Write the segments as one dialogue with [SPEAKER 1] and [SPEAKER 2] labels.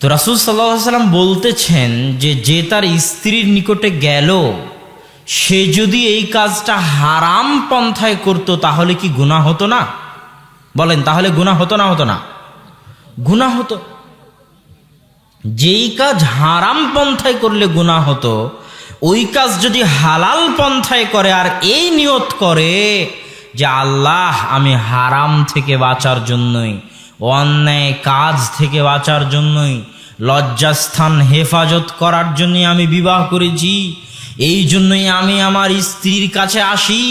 [SPEAKER 1] তো রাসূল সাল্লাল্লাহু আলাইহি ওয়াসাল্লাম বলতেছেন যে তার স্ত্রীর নিকটে গেল, সে যদি এই কাজটা হারাম পন্থায় করত তাহলে কি গুনাহ হতো না? বলেন, তাহলে গুনাহ হতো না? হতো না? গুনাহ হতো। যেই কাজ হারাম পন্থায় করলে গুনাহ হতো, ওই কাজ যদি হালাল পন্থায় করে আর এই নিয়ত করে যে আল্লাহ, আমি হারাম থেকে বাঁচার জন্যই, অন্যায় কাজ থেকে বাঁচার জন্যই, লজ্জাস্থান হেফাজত করার জন্যই আমি বিবাহ করেছি, এই জন্যই আমি আমার স্ত্রীর কাছে আসি,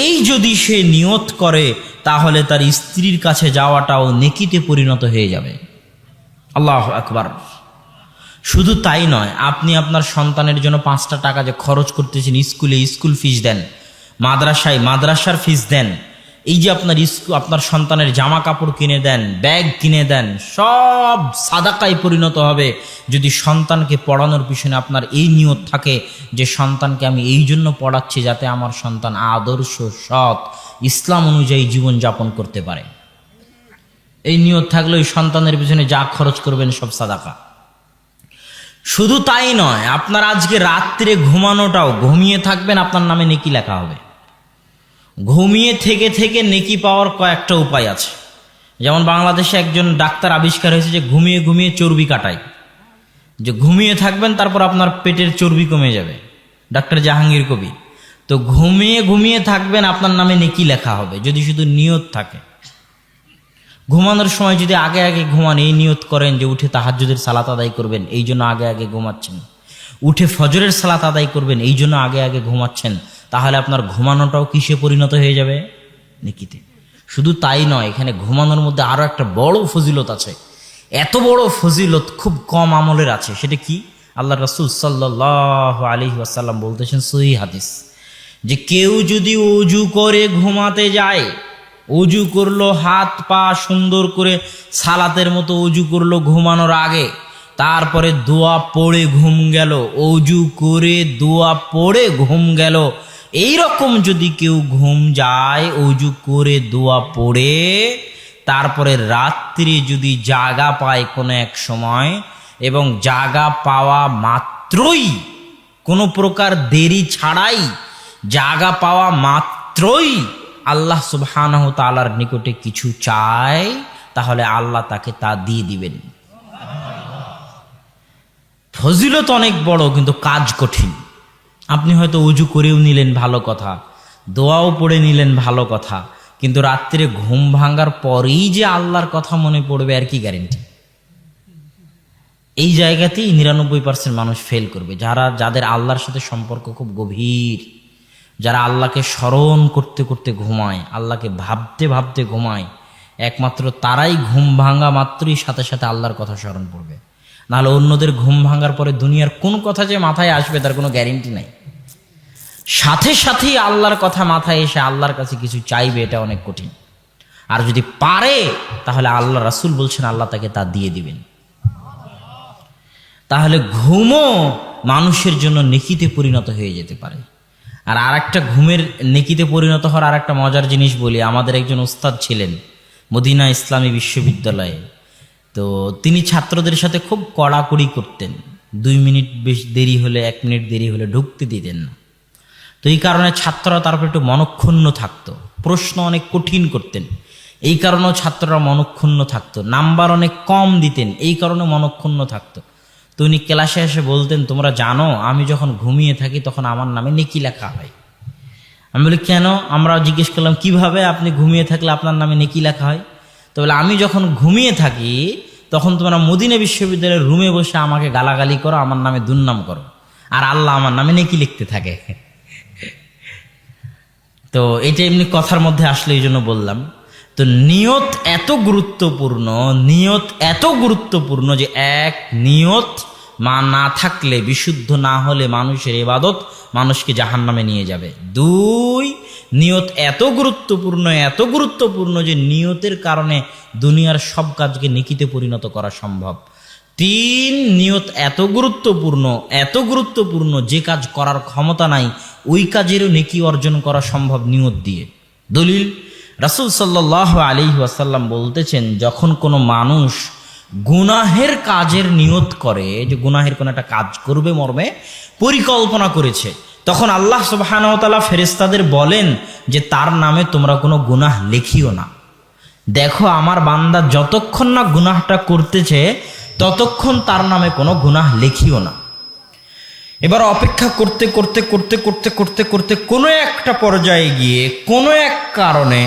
[SPEAKER 1] এই যদি সে নিয়ত করে তাহলে তার স্ত্রীর কাছে যাওয়াটাও নেকিতে পরিণত হয়ে যাবে। আল্লাহু আকবার। শুধু তাই নয়, আপনি আপনার সন্তানের জন্য 5টা টাকা যে খরচ করতেছেন, স্কুলে স্কুল ফিস দেন, মাদ্রাসায় মাদ্রাসার ফিস দেন, এই যে আপনার সন্তানের জামা কাপড় কিনে দেন, ব্যাগ কিনে দেন, সব সাদাকায় পরিণত হবে যদি সন্তানকে পড়ানোর পিছনে আপনার এই নিয়ত থাকে যে সন্তানকে আমি এই জন্য পড়াচ্ছি যাতে আমার সন্তান আদর্শ, সৎ, ইসলাম অনুযায়ী জীবনযাপন করতে পারে। এই নিয়ত থাকলে ওই সন্তানের পিছনে যা খরচ করবেন সব সাদাকা। শুধু তাই নয়, আপনার আজকে রাত্রে ঘুমানোটাও, ঘুমিয়ে থাকবেন, আপনার নামে নেকি লেখা হবে। ঘুমিয়ে থেকে থেকে নেকি পাওয়ার কয়েকটা উপায় আছে। যেমন বাংলাদেশে একজন ডাক্তার আবিষ্কার হয়েছে যে ঘুমিয়ে ঘুমিয়ে চর্বি কাটায়, যে ঘুমিয়ে থাকবেন তারপর আপনার পেটের চর্বি কমে যাবে, ডাক্তার জাহাঙ্গীর কবির। তো ঘুমিয়ে ঘুমিয়ে থাকবেন, আপনার নামে নেকি লেখা হবে যদি শুধু নিয়ত থাকে। ঘুমানোর সময় যদি আগে আগে ঘুমান, এই নিয়ত করেন যে উঠে তাহাজ্জুদের সালাত আদায় করবেন, এই জন্য আগে আগে ঘুমাচ্ছেন, উঠে ফজরের সালাত আদায় করবেন, এই জন্য আগে আগে ঘুমাচ্ছেন, তাহলে আপনার ঘুমানোটাও কিসে পরিণত হয়ে যাবে? নেকিতে। শুধু তাই নয়, এখানে ঘুমানোর মধ্যে আরো একটা বড় ফজিলত আছে। এত বড় ফজিলত খুব কম আমলের আছে। সেটা কি? আল্লাহ রাসূল সাল্লাল্লাহু আলাইহি ওয়াসাল্লাম বলতেছেন সহিহ হাদিস, যে কেউ যদি ওযু করে ঘুমাতে যায়, ওযু করলো, হাত পা সুন্দর করে সালাতের মতো ওযু করলো ঘুমানোর আগে, তারপরে দোয়া পড়ে ঘুম গেল, ওযু করে দোয়া পড়ে ঘুম গেল, এই রকম যদি কেউ ঘুম যায় ওযু করে দোয়া পড়ে, তারপরে রাত্রি যদি জাগা পায় কোনো এক সময়, এবং জাগা পাওয়া মাত্রই, কোনো প্রকার দেরি ছাড়াই জাগা পাওয়া মাত্রই আল্লাহ সুবহানাহু ওয়া তাআলার নিকটে কিছু চায়, তাহলে আল্লাহ তাকে তা দিয়ে দিবেন। ফজিলত অনেক বড়, কিন্তু কাজ কঠিন। আপনি হয়তো ওযু করেও নিলেন, ভালো কথা, দোয়াও পড়ে নিলেন, ভালো কথা, কিন্তু রাত্রে ঘুম ভাঙার পরেই যে আল্লাহর কথা মনে পড়বে, আর কি গ্যারেন্টি? এই জায়গাতেই 99% মানুষ ফেল করবে। যাদের আল্লাহর সাথে সম্পর্ক খুব গভীর, যারা আল্লাহকে স্মরণ করতে করতে ঘুমায়, আল্লাহকে ভাবতে ভাবতে ঘুমায়, একমাত্র তারাই ঘুম ভাঙা মাত্রই সাথে সাথে আল্লাহর কথা স্মরণ করবে। নাহলে অন্যদের ঘুম ভাঙার পরে দুনিয়ার কোন কথা যে মাথায় আসবে তার কোনো গ্যারেন্টি নাই। সাথে সাথেই আল্লাহর কথা মাথায় এসে আল্লাহর কাছে কিছু চাইবে, এটা অনেক কঠিন। আর যদি পারে তাহলে আল্লাহ রাসূল বলছেন আল্লাহ তাকে তা দিয়ে দিবেন। তাহলে ঘুমও মানুষের জন্য নেকিতে পরিণত হয়ে যেতে পারে। আর আরেকটা ঘুমের নেকিতে পরিণত হওয়ার আরেকটা মজার জিনিস বলি। আমাদের একজন ওস্তাদ ছিলেন মদিনা ইসলামী বিশ্ববিদ্যালয়ে। তো তিনি ছাত্রদের সাথে খুব কড়াকড়ি করতেন। 2 মিনিট বেশি দেরি হলে, 1 মিনিট দেরি হলে ঢুকতে দিতেন না। তো এই কারণে ছাত্ররা তারপর একটু মনক্ষুণ্ণ থাকতো, প্রশ্ন অনেক কঠিন করতেন, এই কারণেও ছাত্ররা মনক্ষুণ্ণ থাকতো, নাম্বার অনেক কম দিতেন, এই কারণে মনক্ষুণ্ণ থাকতো। তো উনি ক্লাসে এসে বলতেন, তোমরা জানো আমি যখন ঘুমিয়ে থাকি তখন আমার নামে নেকি লেখা হয়। আমি বলি কেন? আমরা জিজ্ঞেস করলাম কিভাবে আপনি ঘুমিয়ে থাকলে আপনার নামে নেকি লেখা হয়? তো বলে, আমি যখন ঘুমিয়ে থাকি তখন তোমরা মদিনা বিশ্ববিদ্যালয়ের রুমে বসে আমাকে গালাগালি করো, আমার নামে দুর্নাম করো, আর আল্লাহ আমার নামে নেকি লিখতে থাকে। তো এটা এমনি কথার মধ্যে আসলে এই জন্য বললাম। তো নিয়ত এত গুরুত্বপূর্ণ, নিয়ত এত গুরুত্বপূর্ণ যে এক, নিয়ত না থাকলে, বিশুদ্ধ না হলে মানুষের ইবাদত মানুষকে জাহান্নামে নিয়ে যাবে। 2, নিয়ত এত গুরুত্বপূর্ণ, এত গুরুত্বপূর্ণ যে নিয়তের কারণে দুনিয়ার সব কাজকে নেকিতে পরিণত করা সম্ভব। 3, নিয়ত এত গুরুত্বপূর্ণ, এত গুরুত্বপূর্ণ যে কাজ করার ক্ষমতা নাই ওই কাজেরও নেকি অর্জন করা সম্ভব নিয়ত দিয়ে। দলিল, রাসূল সাল্লাল্লাহু আলাইহি ওয়াসাল্লাম বলতেছেন, যখন কোনো মানুষ গুনাহের কাজের নিয়ত করে, যে গুনাহের কোনো একটা কাজ করবে মর্মে পরিকল্পনা করেছে, তখন আল্লাহ সুবহানাহু ওয়া তাআলা ফেরেশতাদের বলেন যে তার নামে তোমরা কোনো গুনাহ লিখিও না। দেখো আমার বান্দা যতক্ষণ না গুনাহটা করতেছে ততক্ষণ তার নামে কোনো গুনাহ লিখিও না। এবার অপেক্ষা করতে করতে করতে করতে করতে করতে কোনো একটা পর্যায়ে গিয়ে কোনো এক কারণে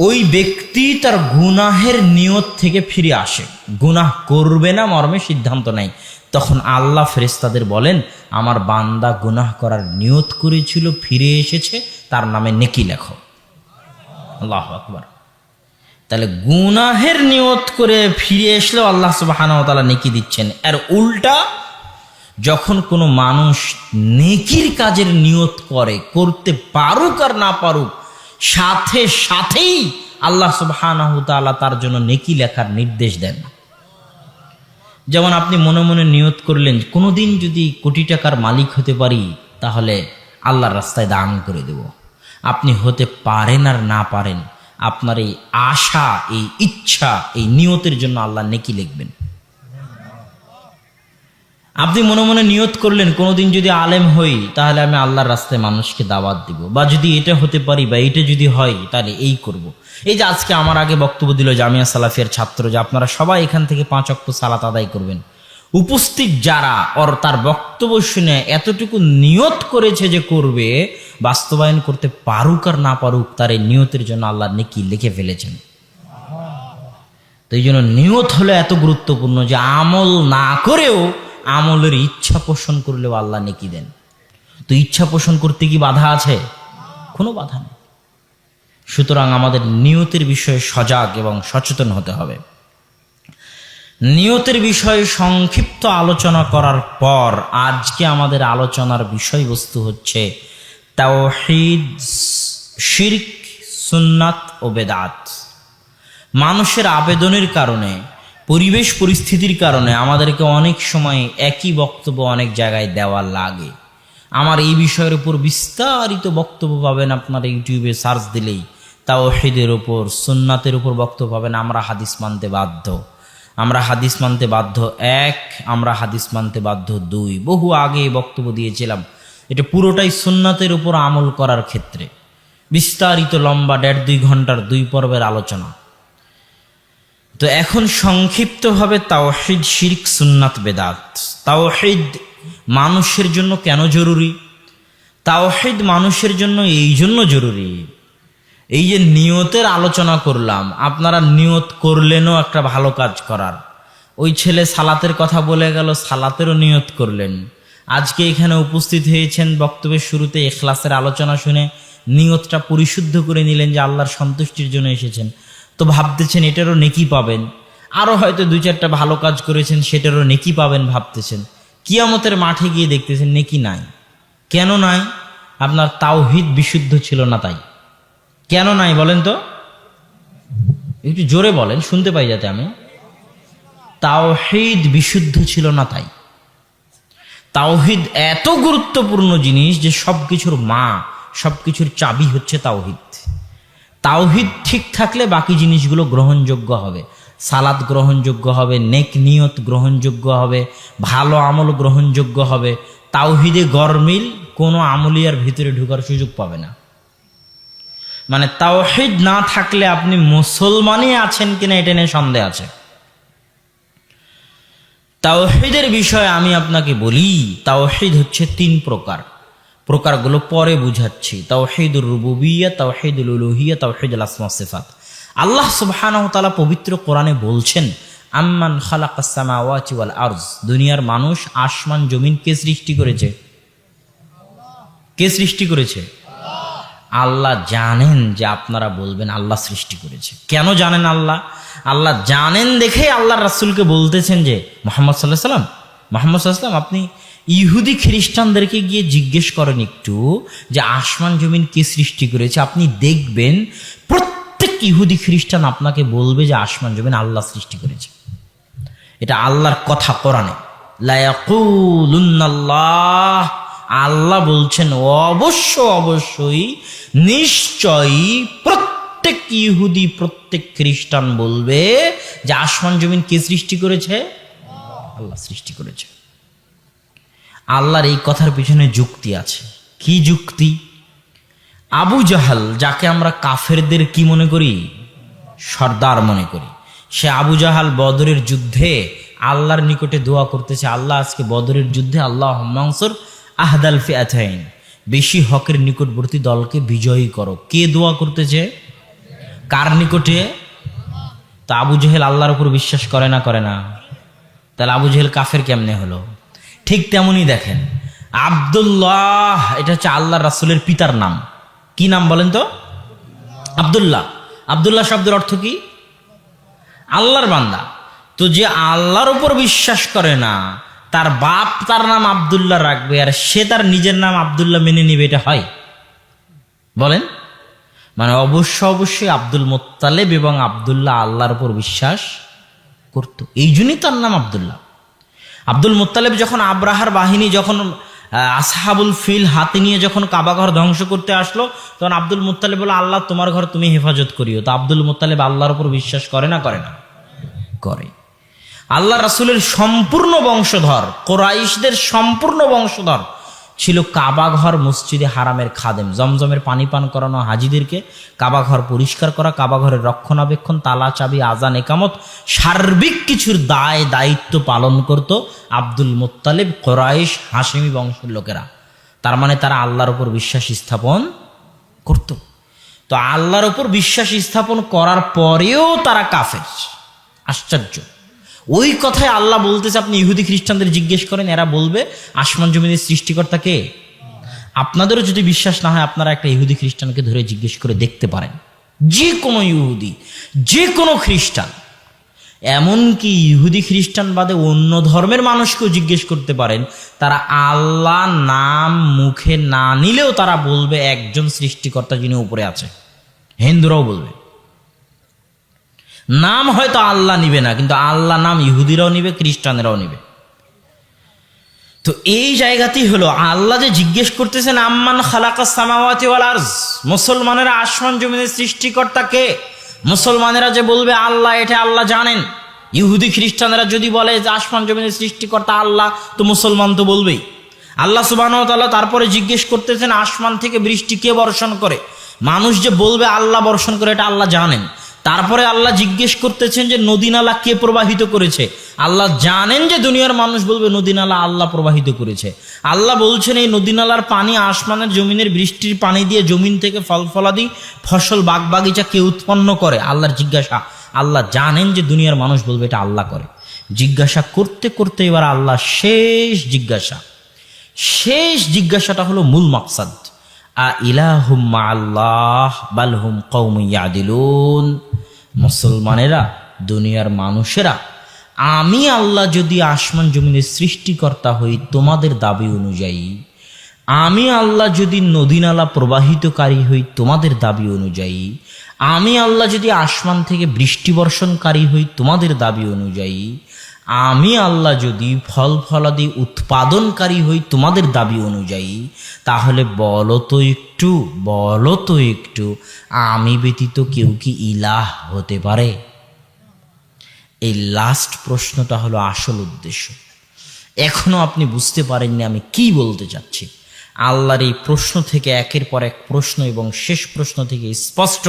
[SPEAKER 1] ওই ব্যক্তি তার গুনাহের নিয়ত থেকে ফিরে আসে, গুনাহ করবে না মর্মে সিদ্ধান্ত নেয়। তখন আল্লাহ ফেরেশতাদের বলেন আমার বান্দা গুনাহ করার নিয়ত করেছিল, ফিরে এসেছে, তার নামে নেকি লেখো। আল্লাহু আকবার। তাহলে গুনাহের নিয়ত করে ফিরে আসলেও আল্লাহ সুবহানাহু ওয়া তাআলা নেকি দিচ্ছেন। এর উল্টা যখন কোনো মানুষ নেকির কাজের নিয়ত করে, করতে পারুক আর না পারুক, সাথে সাথেই আল্লাহ সুবহানাহু ওয়া তাআলা তার জন্য নেকি লেখার নির্দেশ দেন। যেমন আপনি মনে মনে নিয়ত করলেন কোনোদিন যদি কোটি টাকার মালিক হতে পারি তাহলে আল্লাহর রাস্তায় দান করে দেব। আপনি হতে পারেন আর না পারেন, আপনার এই আশা, এই ইচ্ছা, এই নিয়তের জন্য আল্লাহ নেকি লিখবেন। আপনি মনে মনে নিয়ত করলেন কোনোদিন যদি আলেম হই তাহলে আমি আল্লাহর রাস্তায় মানুষকে দাওয়াত দিব, বা যদি এটা হতে পারি বা এটা যদি হয় তাহলে এই করব। এই যে আজকে আমার আগে বক্তব্য দিল জামিয়া সালাফিয়ার ছাত্র যে আপনারা সবাই এখান থেকে 5 ওয়াক্ত সালাত আদায় করবেন, উপস্থিত যারা ওর তার বক্তব্য শুনে এতটুকু নিয়ত করেছে যে করবে, বাস্তবায়ন করতে পারুক আর না পারুক, তার এই নিয়তের জন্য আল্লাহ নেকি লিখে ফেলেছেন। তো এই জন্য নিয়ত হলো এত গুরুত্বপূর্ণ যে আমল না করেও আমলের ইচ্ছা পোষণ করলেও আল্লাহ নেকি দেন। তো ইচ্ছা পোষণ করতে কি বাধা আছে? কোনো বাধা নেই। সুতরাং আমাদের নিয়তের বিষয়ে সজাগ এবং সচেতন হতে হবে। নিয়তের বিষয়ে সংক্ষিপ্ত আলোচনা করার পর আজকে আমাদের আলোচনার বিষয়বস্তু হচ্ছে তাওহীদ, শিরক, সুন্নাত ও বেদাত। মানুষের আবেদনের কারণে, পরিবেশ পরিস্থিতির কারণে আমাদেরকে অনেক সময় একই বক্তব্য অনেক জায়গায় দেওয়া লাগে। আমার এই বিষয়ের উপর বিস্তারিত বক্তব্য পাবেন আপনারা ইউটিউবে সার্চ দিলেই। তাওহীদের উপর, সুন্নাতের উপর বক্তব্য পাবেন। আমরা হাদিস মানতে বাধ্য, আমরা হাদিস মানতে বাধ্য 1, আমরা হাদিস মানতে বাধ্য 2। বহু আগে বক্তব্য দিয়েছিলাম। এটা পুরোটাই সুন্নাতের উপর আমল করার ক্ষেত্রে বিস্তারিত লম্বা 1.5-2 ঘন্টার 2 পর্বের আলোচনা। তো এখন সংক্ষিপ্তভাবে তাওহীদ, শিরক, সুন্নাত, বেদাত। তাওহীদ মানুষের জন্য কেন জরুরি? তাওহীদ মানুষের জন্য এই জন্য জরুরি, এই যে নিয়তের আলোচনা করলাম, আপনারা নিয়ত করলেনও একটা ভালো কাজ করার। ওই ছেলে সালাতের কথা বলে গেল, সালাতেরও নিয়ত করলেন। আজকে এখানে উপস্থিত হয়েছেন, বক্তব্যের শুরুতে ইখলাসের আলোচনা শুনে নিয়তটা পরিশুদ্ধ করে নিলেন যে আল্লাহর সন্তুষ্টির জন্য এসেছেন। তো ভাবতেছেন এটারও নেকি পাবেন। আরও হয়তো 2-4টা ভালো কাজ করেছেন, সেটারও নেকি পাবেন ভাবতেছেন। কিয়ামতের মাঠে গিয়ে দেখতেছেন নেকি নাই। কেন নাই? আপনার তাওহীদ বিশুদ্ধ ছিল না তাই। কেন নাই বলেন তো? একটু জোরে বলেন, শুনতে পাই যাতে আমি। তাওহীদ বিশুদ্ধ ছিল না তাই। তাওহীদ এত গুরুত্বপূর্ণ জিনিস যে সবকিছুর মা, সবকিছুর চাবি হচ্ছে তাওহীদ। তাওহীদ ঠিক থাকলে বাকি জিনিসগুলো গ্রহণযোগ্য হবে। সালাত গ্রহণযোগ্য হবে, নেক নিয়ত গ্রহণযোগ্য হবে, ভালো আমল গ্রহণযোগ্য হবে। তাওহীদে গরমিল কোনো আমলিয়ার ভিতরে ঢোকার সুযোগ পাবে না। মানে তাওহীদ না থাকলে আপনি মুসলমানই আছেন কিনা এটা নিয়ে সন্দেহ আছে। তাওহীদের বিষয়ে আমি আপনাকে বলি, তাওহীদ হচ্ছে 3 প্রকার। প্রকারগুলো পরে বুঝাচ্ছি। তাওহীদুর রুবুবিয়্যাহ, তাওহীদুল উলুহিয়্যাহ, তাওহীদুল আসমা ওয়াস সিফাত। আল্লাহ সুবহানাহু ওয়া তাআলা পবিত্র কোরআনে বলছেন, আম্মান খালাকাস সামাওয়াতি ওয়াল আরজ। দুনিয়ার মানুষ, আসমান, জমিন কে সৃষ্টি করেছে? কে সৃষ্টি করেছে? আল্লাহ জানেন যে আপনারা বলবেন আল্লাহ সৃষ্টি করেছে। কেন জানেন আল্লাহ? আল্লাহ জানেন দেখে আল্লাহর রাসূলকে বলতেছেন যে মুহাম্মদ সাল্লাল্লাহু আলাইহি ওয়াসাল্লাম, মুহাম্মদ সাল্লাল্লাহু আলাইহি ওয়াসাল্লাম আপনি ইহুদি খ্রিস্টানদেরকে গিয়ে জিজ্ঞেস করেন একটু যে আসমান জমিন কে সৃষ্টি করেছে। আপনি দেখবেন প্রত্যেক ইহুদি খ্রিস্টান আপনাকে বলবে যে আসমান জমিন আল্লাহ সৃষ্টি করেছে। এটা আল্লাহর কথা কোরআনে। লা ইয়াকুলুন্নাল্লাহ, আল্লাহ বলছেন অবশ্যই নিশ্চয়ই প্রত্যেক প্রত্যেক ইহুদি প্রত্যেক খ্রিস্টান বলবে যে আসমান জমিন কে সৃষ্টি করেছে? আল্লাহ সৃষ্টি করেছে। আল্লাহর এই কথার পিছনে যুক্তি আছে। কি যুক্তি? আবু জাহাল, যাকে আমরা কাফেরদের কি মনে করি? সর্দার মনে করি, সে আবু জাহাল বদরের যুদ্ধে আল্লাহর নিকটে দোয়া করতেছে, আল্লাহ আজকে বদরের যুদ্ধে আল্লাহ মানসুর আহদাল ফিআতাইন, বেশি হকের নিকটবর্তী দলকে বিজয়ী করো। কে দোয়া করতেছে? কার নিকটে? তো আবু জাহেল আল্লাহর উপর বিশ্বাস করে না? করে না। তাহলে আবু জাহেল কাফের কেমনে হলো? ঠিক তেমনই দেখেন, আব্দুল্লাহ, এটা হচ্ছে আল্লাহ রাসূলের পিতার নাম। কি নাম বলেন তো? আব্দুল্লাহ। আব্দুল্লাহ শব্দের অর্থ কি? আল্লাহর বান্দা। তো যে আল্লাহর উপর বিশ্বাস করে না, তার বাপ তার নাম আব্দুল্লাহ রাখবে আর সে তার নিজের নাম আব্দুল্লাহ মেনে নিবে, এটা হয়? বলেন। মানে অবশ্যই আব্দুল মুত্তালিব এবং আব্দুল্লাহ আল্লাহর উপর বিশ্বাস করত, এই জন্যই তার নাম আব্দুল্লাহ। আব্দুল মুত্তালিব যখন আব্রাহার বাহিনী যখন আসহাবুল ফিল হাতে নিয়ে যখন কাবা ঘর ধ্বংস করতে আসলো, তখন আব্দুল মুত্তালিব বলল, আল্লাহ তোমার ঘর তুমি হেফাজত করিও। তো আব্দুল মুত্তালিব আল্লাহর উপর বিশ্বাস করে না? করে না? করে। আল্লাহ রাসূলের সম্পূর্ণ বংশধর, কুরাইশদের সম্পূর্ণ বংশধর ছিল কাবা ঘর মসজিদে হারামের খাদেম। জমজমের পানি পান করানো হাজিদেরকে, কাবা ঘর পরিষ্কার করা, কাবা ঘরের রক্ষণাবেক্ষণ, তালা চাবি, আজান, একামত, সার্বিক কিছুর দায় দায়িত্ব পালন করত আব্দুল মুত্তালিব, কুরাইশ, হাশিমি বংশের লোকেরা। তার মানে তারা আল্লাহর উপর বিশ্বাস স্থাপন করত। তো আল্লাহর উপর বিশ্বাস স্থাপন করার পরেও তারা কাফের। আশ্চর্য। ওই কথায় আল্লাহ বলতেছে, আপনি ইহুদি খ্রিস্টানদের জিজ্ঞেস করেন, এরা বলবে আসমান জমিনের সৃষ্টিকর্তা কে? আপনাদেরও যদি বিশ্বাস না হয়, আপনারা একটা ইহুদি খ্রিস্টানকে ধরে জিজ্ঞেস করে দেখতে পারেন। যে কোনো ইহুদি, যে কোনো খ্রিস্টান, এমনকি ইহুদি খ্রিস্টান বাদে অন্য ধর্মের মানুষকেও জিজ্ঞেস করতে পারেন, তারা আল্লাহ নাম মুখে না নিলেও তারা বলবে একজন সৃষ্টিকর্তা যিনি উপরে আছে। হিন্দুরাও বলবে। নাম হয়তো আল্লাহ নিবে না, কিন্তু আল্লাহ নাম ইহুদিরাও নিবে, খ্রিস্টানেরাও নিবে। তো এই জায়গাতেই হলো আল্লাহ যে জিজ্ঞেস করতেছেন, আম্মান খালাকাস সামাওয়াতি ওয়াল আরজ, মুসলমানেরা আসমান জমিনের সৃষ্টিকর্তা কে? মুসলমানেরা যে বলবে আল্লাহ, এটা আল্লাহ জানেন। ইহুদি খ্রিস্টানেরা যদি বলে যে আসমান জমিনের সৃষ্টিকর্তা আল্লাহ, তো মুসলমান তো বলবেই। আল্লাহ সুবহানাহু ওয়া তাআলা তারপরে জিজ্ঞেস করতেছেন, আসমান থেকে বৃষ্টি কে বর্ষণ করে? মানুষ যে বলবে আল্লাহ বর্ষণ করে, এটা আল্লাহ জানেন। তারপরে আল্লাহ জিজ্ঞেস করতেছেন যে নদী নালা কে প্রবাহিত করেছে? আল্লাহ জানেন যে দুনিয়ার মানুষ বলবে নদী নালা আল্লাহ প্রবাহিত করেছে। আল্লাহ বলছেন এই নদী নালার পানি আসমানের জমিনের বৃষ্টির পানি দিয়ে জমিন থেকে ফল ফলাদি ফসল বাগবাগিচা কে উৎপন্ন করে? আল্লাহর জিজ্ঞাসা। আল্লাহ জানেন যে দুনিয়ার মানুষ বলবে এটা আল্লাহ করে। জিজ্ঞাসা করতে করতে এবার আল্লাহ শেষ জিজ্ঞাসাটা হলো মূল মাকসাদ, আ ইলাহুম মাআল্লাহ বাল হুম কওমুন ইয়াদিলুন। মুসলমানেরা, দুনিয়ার মানুষেরা, আমি আল্লাহ যদি আসমান জমিনের সৃষ্টিকর্তা হই তোমাদের দাবি অনুযায়ী, আমি আল্লাহ যদি নদী নালা প্রবাহিতকারী হই তোমাদের দাবি অনুযায়ী, আমি আল্লাহ যদি আসমান থেকে বৃষ্টি বর্ষণকারী হই তোমাদের দাবি অনুযায়ী, আমি আল্লাহ যদি ফল ফলাদি উৎপাদনকারী হই তোমাদের দাবি অনুযায়ী, তাহলে বলো তো একটু আমি ব্যতীত কেউ কি ইলাহ হতে পারে? এই লাস্ট প্রশ্নটা হলো আসল উদ্দেশ্য। এখনো আপনি বুঝতে পারেননি আমি কি বলতে চাচ্ছি। আল্লাহর এই প্রশ্ন থেকে একের পর এক প্রশ্ন এবং শেষ প্রশ্ন থেকে স্পষ্ট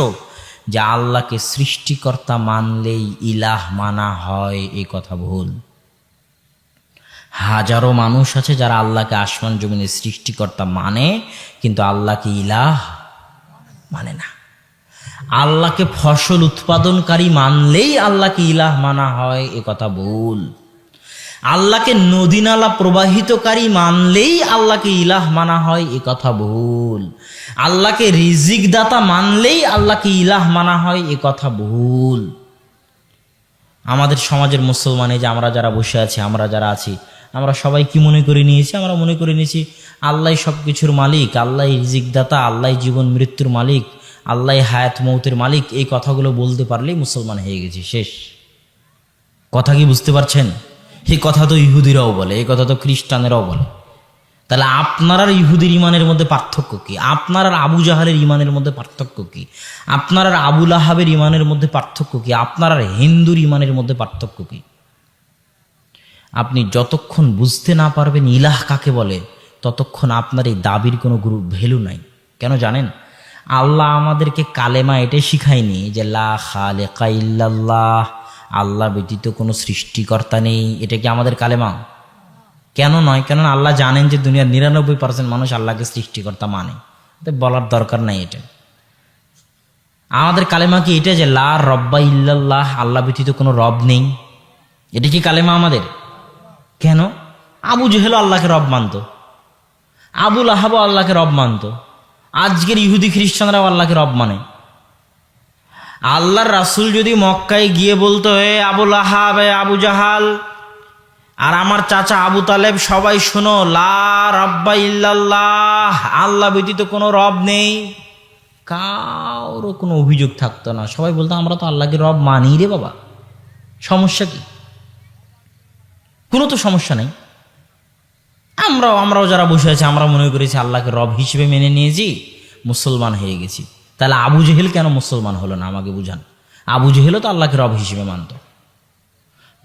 [SPEAKER 1] যে আল্লাহকে সৃষ্টিকর্তা মানলেই ইলাহ মানা হয়, এই কথা ভুল। হাজারো মানুষ আছে যারা আল্লাহকে আসমান জমিনের সৃষ্টিকর্তা মানে, কিন্তু আল্লাহকে ইলাহ মানে না। আল্লাহকে ফসল উৎপাদনকারী মানলেই আল্লাহকে ইলাহ মানা হয়, এ কথা ভুল। আল্লাহকে নদী নালা প্রবাহিতকারী মানলেই আল্লাহকে ইলাহ মানা হয়, এ কথা ভুল। আল্লাহকে রিজিক দাতা মানলেই আল্লাহকে ইলাহ মানা হয়, এ কথা ভুল। আমাদের সমাজের মুসলমানে যে আমরা যারা বসে আছি, আমরা যারা আছি, আমরা সবাই কি মনে করে নিয়েছি? আমরা মনে করে নিয়েছি আল্লাহ সব কিছুর মালিক, আল্লাহ রিজিক দাতা, আল্লাহ জীবন মৃত্যুর মালিক, আল্লাহ হায়াত মৌতের মালিক। এই কথাগুলো বলতে পারলেই মুসলমান হয়ে গেছি, শেষ। কথা কি বুঝতে পারছেন? এই কথা তো ইহুদিরাও বলে, এই কথা তো খ্রিস্টানেরাও বলে। তাহলে আপনার আর ইহুদির ইমানের মধ্যে পার্থক্য কি? আপনার আর আবু জাহালের ইমানের মধ্যে পার্থক্য কি? আপনার আর আবু লাহাবের ইমানের মধ্যে পার্থক্য কি? আপনার আর হিন্দুর ইমানের মধ্যে পার্থক্য কি? আপনি যতক্ষণ বুঝতে না পারবেন ইলাহ কাকে বলে, ততক্ষণ আপনার এই দাবির কোনো ভ্যালু নাই। কেন জানেন? আল্লাহ আমাদেরকে কালেমা এটাই শিখায়নি যে লা খালেকা ইল্লাল্লাহ, আল্লাহ ব্যতীত কোনো সৃষ্টিকর্তা নেই। এটা কি আমাদের কালেমা? কেন নয়? কেননা আল্লাহ জানেন যে দুনিয়ার 99% মানুষ আল্লাহকে সৃষ্টিকর্তা মানে, বলার দরকার নাই। এটা আমাদের কালেমা কি এটা যে লা রব্বা ইল্লাল্লাহ, আল্লাহ ব্যতীত কোনো রব নেই? এটা কি কালেমা আমাদের? কেন? আবু জেহেল আল্লাহকে রব মানত, আবু লাহাব আল্লাহকে রব মানত, আজকের ইহুদি খ্রিস্টানরাও আল্লাহকে রব মানে। আল্লাহর রাসূল যদি মক্কায় গিয়ে বলতো, হে আবু লাহাব, হে আবু জাহাল, আর আমার চাচা আবু তালেব, সবাই শোনো, লা রব্বা ইল্লাল্লাহ, আল্লাহ ব্যতীত কোনো রব নেই, কারো কোনো অভিযোগ থাকতো না। সবাই বলতো আমরা তো আল্লাহকে রব মানি রে বাবা, সমস্যা কি? কোনো তো সমস্যা নেই। আমরাও যারা বসে আছি, আমরা মনে করেছি আল্লাহকে রব হিসেবে মেনে নিয়েছি, মুসলমান হয়ে গেছি। তাহলে আবু জেহেল কেন মুসলমান হলো না? আমাকে বুঝান। আবু জেহেলও তো আল্লাহকে রব হিসেবে মানত।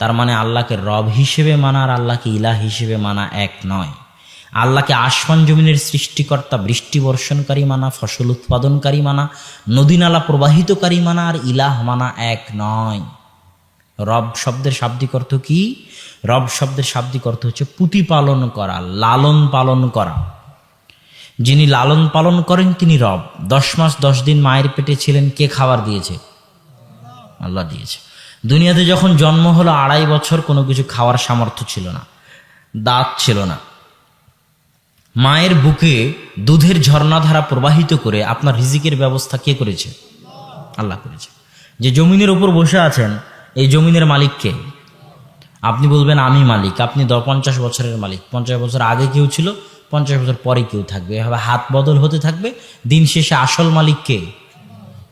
[SPEAKER 1] তার মানে আল্লাহকে রব হিসেবে মানা আর আল্লাহকে ইলাহ হিসেবে মানা এক নয়। আল্লাহকে আসমান জমিনের সৃষ্টিকর্তা, বৃষ্টি বর্ষণকারী মানা, ফসল উৎপাদনকারী মানা, নদী নালা প্রবাহিতকারী মানা আর ইলাহ মানা এক নয়। রব শব্দের শাব্দিক অর্থ কি? রব শব্দের শাব্দিক অর্থ হচ্ছে প্রতিপালন করা, লালন পালন করা। যিনি লালন পালন করেন তিনি রব। 10 মাস 10 দিন মায়ের পেটে ছিলেন, কে খাবার দিয়েছে? আল্লাহ দিয়েছে। দুনিয়াতে যখন জন্ম হলো 2.5 বছর কোনো কিছু খাওয়ার সামর্থ্য ছিল না, দাঁত ছিল না। মায়ের বুকে দুধের ঝর্ণাধারা প্রবাহিত করে আপনার রিজিকের ব্যবস্থা কে করেছে? আল্লাহ করেছে। যে জমিনের উপর বসে আছেন, এই জমিনের মালিক কে? আপনি বলবেন আমি মালিক। আপনি 50 বছরের মালিক। 50 বছর আগে কেউ ছিল, 50 বছর পরে কেউ থাকবে, এভাবে হাত বদল হতে থাকবে। দিন শেষে আসল মালিক কে?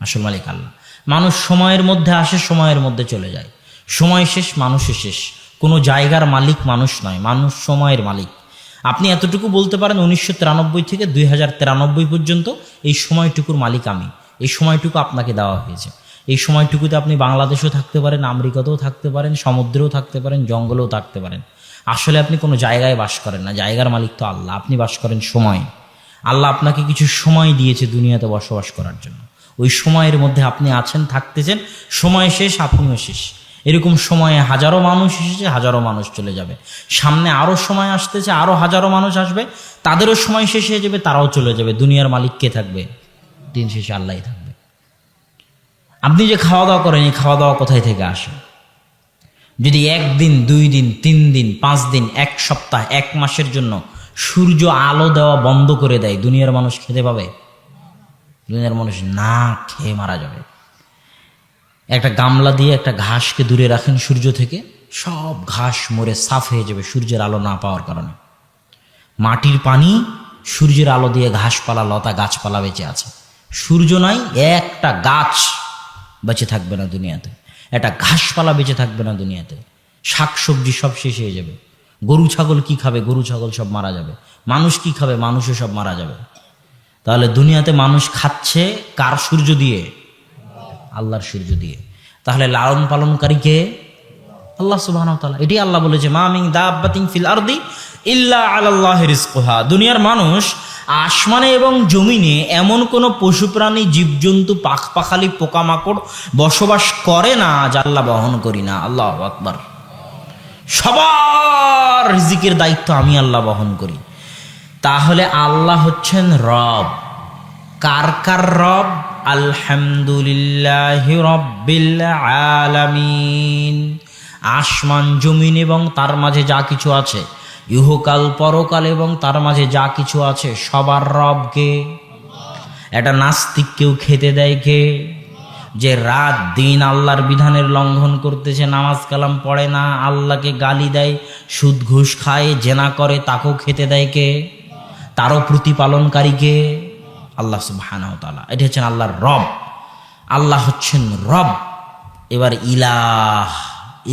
[SPEAKER 1] আসল মালিক আল্লাহ। মানুষ সময়ের মধ্যে আসে, সময়ের মধ্যে চলে যায়। সময় শেষ, মানুষের শেষ। কোনো জায়গার মালিক মানুষ নয়, মানুষ সময়ের মালিক। আপনি এতটুকু বলতে পারেন 1993 থেকে 2093 পর্যন্ত এই সময়টুকুর মালিক আমি। এই সময়টুকু আপনাকে দেওয়া হয়েছে। এই সময়টুকুতে আপনি বাংলাদেশেও থাকতে পারেন, আমেরিকাতেও থাকতে পারেন, সমুদ্রেও থাকতে পারেন, জঙ্গলেও থাকতে পারেন। আসলে আপনি কোনো জায়গায় বাস করেন না, জায়গার মালিক তো আল্লাহ। আপনি বাস করেন সময়ে। আল্লাহ আপনাকে কিছু সময় দিয়েছে দুনিয়াতে বসবাস করার জন্য। ওই সময়ের মধ্যে আপনি আছেন, থাকতেছেন। সময় শেষ, আপনিও শেষ। এরকম সময়ে হাজারো মানুষ এসেছে, হাজারো মানুষ চলে যাবে। সামনে আরও সময় আসতেছে, আরও হাজারো মানুষ আসবে, তাদেরও সময় শেষ হয়ে যাবে, তারাও চলে যাবে। দুনিয়ার মালিক কে থাকবে? দিন শেষে আল্লাহই থাকবে। আপনি যে খাওয়া দাওয়া করেন, এই খাওয়া দাওয়া কোথায় থেকে আসে? যদি 1 দিন, 2 দিন, 3 দিন, 5 দিন, 1 সপ্তাহ, 1 মাসের জন্য সূর্য আলো দেওয়া বন্ধ করে দেয়, দুনিয়ার মানুষ খেতে পাবে? দুনিয়ার মানুষ না খেয়ে মারা যাবে। একটা গামলা দিয়ে একটা ঘাসকে দূরে রাখেন সূর্য থেকে, সব ঘাস মরে সাফ হয়ে যাবে সূর্যের আলো না পাওয়ার কারণে। মাটির পানি, সূর্যের আলো দিয়ে ঘাসপালা, লতা, গাছপালা বেঁচে আছে। সূর্য নাই, একটা গাছ বেঁচে থাকবে না দুনিয়াতে, একটা ঘাসপালা বেঁচে থাকবে না দুনিয়াতে। শাকসবজি সব শেষ হয়ে যাবে। গরু ছাগল কি খাবে? গরু ছাগল সব মারা যাবে। মানুষ কি খাবে? মানুষও সব মারা যাবে। তাহলে দুনিয়াতে মানুষ খাচ্ছে কার সূর্য দিয়ে? আল্লাহর সূর্য দিয়ে। তাহলে লালন পালনকারী কে? আল্লাহ সুবহানাহু ওয়া তাআলা। এটি আল্লাহ বলেছে, মা মিন দাব্বাতিন ফিল আরদি ইল্লা আলাল্লাহি রিজকুহা। দুনিয়ার মানুষ আসমানে এবং জমিনে এমন কোনো পশু প্রাণী, জীবজন্তু, পাখপাখালি, পোকামাকড় বসবাস করে না যা আল্লাহ বহন করি না। আল্লাহু আকবার। সবার রিজিকের দায়িত্ব আমি আল্লাহ বহন করি। তাহলে আল্লাহ হচ্ছেন রব। কার কার রব? আলহামদুলিল্লাহি রাব্বিল আলামিন। আসমান জমিন এবং তার মাঝে যা কিছু আছে, ইহকাল পরকাল এবং তার মাঝে যা কিছু আছে, সবার রব কে? এটা নাস্তিক কেউ খেতে দেয় কে? যে রাত দিন আল্লাহর বিধানের লঙ্ঘন করতেছে, নামাজ কালাম পড়ে না, আল্লাহকে গালি দেয়, সুদ ঘুষ খায়, জেনা করে, তাকেও খেতে দেয় কে? তারও প্রতিপালনকারী কে? আল্লাহ সুবহানাহু ওয়া তাআলা। এটা হচ্ছেন আল্লাহর রব। আল্লাহ হচ্ছেন রব। এবার ইলাহ,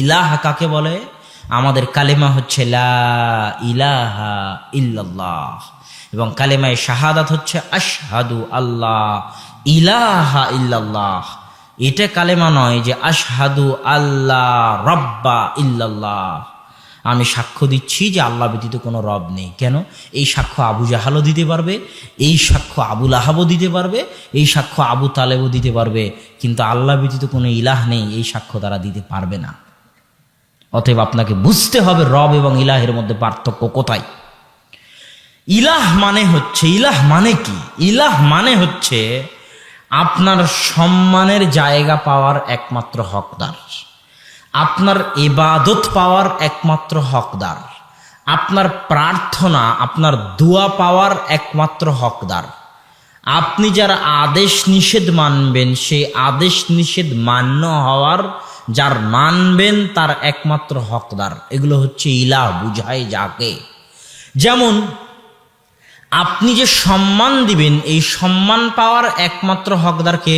[SPEAKER 1] ইলাহ কাকে বলে? আমাদের কালেমা হচ্ছে লা ইলাহা ইল্লাল্লাহ, এবং কালেমায়ে শাহাদাত হচ্ছে আশহাদু আল্লাহ ইলাহা ইল্লাল্লাহ। এটা কালেমা নয় যে আশহাদু আল্লাহ রব্বা ইল্লাল্লাহ, আমি সাক্ষ্য দিচ্ছি যে আল্লাহ ব্যতীত কোনো রব নেই। কেন? এই সাক্ষ্য আবু জাহালও দিতে পারবে, এই সাক্ষ্য আবু লাহাবও দিতে পারবে, এই সাক্ষ্য আবু তালেবও দিতে পারবে, কিন্তু আল্লাহ ব্যতীত কোনো ইলাহ নেই এই সাক্ষ্য তারা দিতে পারবে না। অতএব আপনাকে বুঝতে হবে রব এবং ইলাহের মধ্যে পার্থক্য কোথায়। ইলাহ মানে হচ্ছে, ইলাহ মানে কি? ইলাহ মানে হচ্ছে আপনার সম্মানের জায়গা পাওয়ার একমাত্র হকদার, আপনার ইবাদত পাওয়ার একমাত্র হকদার, আপনার প্রার্থনা, আপনার দোয়া পাওয়ার একমাত্র হকদার। আপনি যার আদেশ নিষেধ মানবেন, সেই আদেশ নিষেধ মান্য হওয়ার যার মানবেন তার একমাত্র হকদার। এগুলো হচ্ছে ইলাহ, বুঝায় যাকে। যেমন আপনি যে সম্মান দিবেন, এই সম্মান পাওয়ার একমাত্র হকদারকে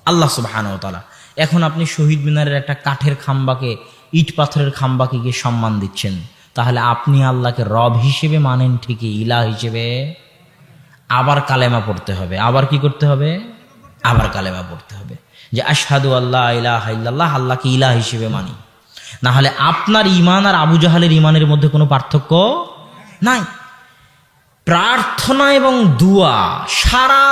[SPEAKER 1] আল্লাহ সুবহানাহু ওয়া তাআলা। এখন আপনি শহীদ মিনারের একটা কাঠের খাম্বাকে, ইট পাথরের খাম্বাকে গিয়ে সম্মান দিচ্ছেন, তাহলে আপনি আল্লাহকে রব হিসেবে মানেন ঠিকই, ইলাহ হিসেবে আবার কালেমা পড়তে হবে। আবার কি করতে হবে? আবার কালেমা পড়তে হবে যে আশহাদু আল্লাহ ইলাহা ইল্লাল্লাহ, আল্লাহকে ইলাহ হিসেবে মানি। না হলে আপনার ঈমান আর আবু জাহালের ঈমানের মধ্যে কোনো পার্থক্য নাই। প্রার্থনা এবং দোয়া সারা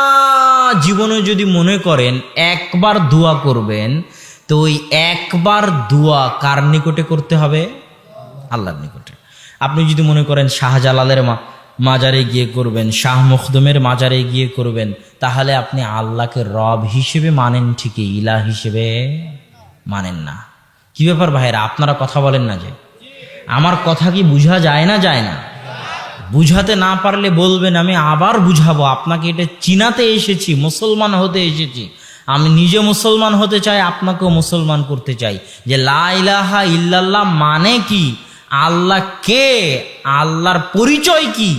[SPEAKER 1] জীবনে যদি মনে করেন একবার দোয়া করবেন, তো ওই একবার দোয়া কার নিকটে করতে হবে? আল্লাহর নিকটে। আপনি যদি মনে করেন শাহজালালের মাজারে গিয়ে করবেন, শাহ মখদুমের মাজারে গিয়ে করবেন, তাহলে আপনি আল্লাহকে রব হিসেবে মানেন ঠিকই, ইলাহ হিসেবে মানেন না। কি ব্যাপার ভাইরা, আপনারা কথা বলেন না যে? আমার কথা কি বুঝা যায় না? যায় না? বুঝাতে না পারলে বলবেন, আমি আবার বুঝাবো। আপনাকে এটা চিনাতে এসেছি, মুসলমান হতে এসেছি। আমি নিজে মুসলমান হতে চাই, আপনাকেও মুসলমান করতে চাই। যে লা ইলাহা ইল্লাল্লাহ মানে কি, আল্লাহ কে, আল্লাহর পরিচয় কি,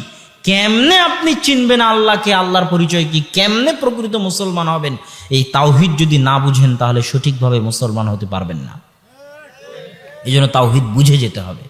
[SPEAKER 1] কেমনে আপনি চিনবেন আল্লাহকে, আল্লাহর পরিচয় কি, কেমনে প্রকৃত মুসলমান হবেন, এই তাওহীদ যদি না বুঝেন তাহলে সঠিকভাবে মুসলমান হতে পারবেন না। এই জন্য তাওহীদ বুঝে যেতে হবে।